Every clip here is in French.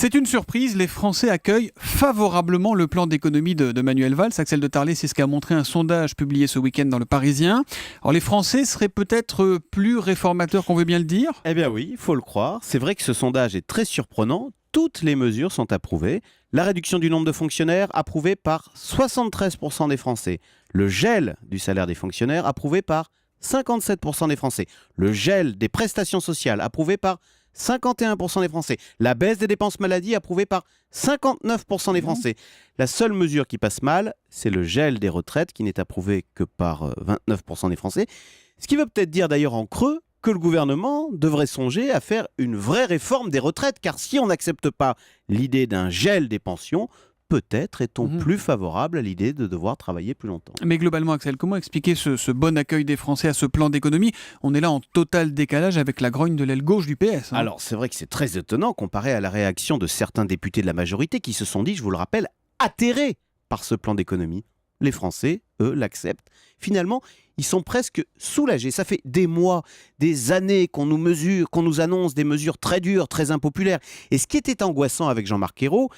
C'est une surprise, les Français accueillent favorablement le plan d'économie de Manuel Valls. Axel de Tarlé, c'est ce qu'a montré un sondage publié ce week-end dans Le Parisien. Alors les Français seraient peut-être plus réformateurs qu'on veut bien le dire ? Eh bien oui, il faut le croire. C'est vrai que ce sondage est très surprenant. Toutes les mesures sont approuvées. La réduction du nombre de fonctionnaires approuvée par 73% des Français. Le gel du salaire des fonctionnaires approuvé par 57% des Français. Le gel des prestations sociales approuvé par 51% des Français. La baisse des dépenses maladie approuvée par 59% des Français. La seule mesure qui passe mal, c'est le gel des retraites qui n'est approuvé que par 29% des Français. Ce qui veut peut-être dire d'ailleurs en creux que le gouvernement devrait songer à faire une vraie réforme des retraites. Car si on n'accepte pas l'idée d'un gel des pensions, peut-être est-on plus favorable à l'idée de devoir travailler plus longtemps. Mais globalement, Axel, comment expliquer ce bon accueil des Français à ce plan d'économie ? On est là en total décalage avec la grogne de l'aile gauche du PS. Alors, c'est vrai que c'est très étonnant comparé à la réaction de certains députés de la majorité qui se sont dit, je vous le rappelle, atterrés par ce plan d'économie. Les Français, eux, l'acceptent. Finalement, ils sont presque soulagés. Ça fait des mois, des années qu'on nous annonce des mesures très dures, très impopulaires. Et ce qui était angoissant avec Jean-Marc Ayrault,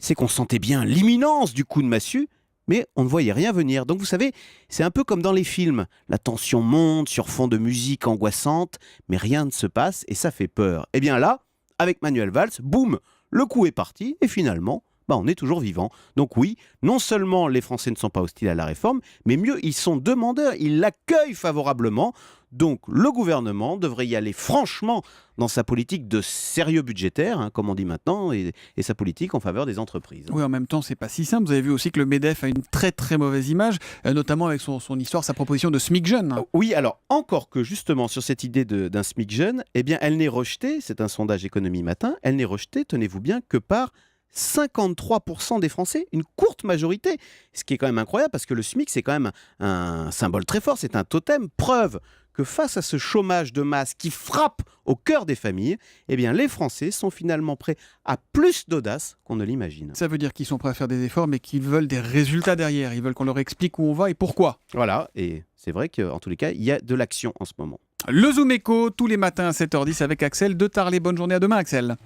c'est qu'on sentait bien l'imminence du coup de massue, mais on ne voyait rien venir. Donc vous savez, c'est un peu comme dans les films. La tension monte sur fond de musique angoissante, mais rien ne se passe et ça fait peur. Et bien là, avec Manuel Valls, boum, le coup est parti et finalement, on est toujours vivant. Donc oui, non seulement les Français ne sont pas hostiles à la réforme, mais mieux, ils sont demandeurs, ils l'accueillent favorablement. Donc le gouvernement devrait y aller franchement dans sa politique de sérieux budgétaire, comme on dit maintenant, et sa politique en faveur des entreprises. Oui, en même temps, c'est pas si simple. Vous avez vu aussi que le MEDEF a une très très mauvaise image, notamment avec son histoire, sa proposition de SMIC jeune. Oui, alors encore que justement sur cette idée d'un SMIC jeune, eh bien elle n'est rejetée, c'est un sondage Économie Matin, elle n'est rejetée, tenez-vous bien, que par 53% des Français, une courte majorité, ce qui est quand même incroyable parce que le SMIC c'est quand même un symbole très fort, c'est un totem, preuve que face à ce chômage de masse qui frappe au cœur des familles, eh bien les Français sont finalement prêts à plus d'audace qu'on ne l'imagine. Ça veut dire qu'ils sont prêts à faire des efforts mais qu'ils veulent des résultats derrière, ils veulent qu'on leur explique où on va et pourquoi. Voilà, et c'est vrai qu'en tous les cas, il y a de l'action en ce moment. Le Zoom Éco, tous les matins à 7h10 avec Axel de Tarlé. Bonne journée, à demain Axel.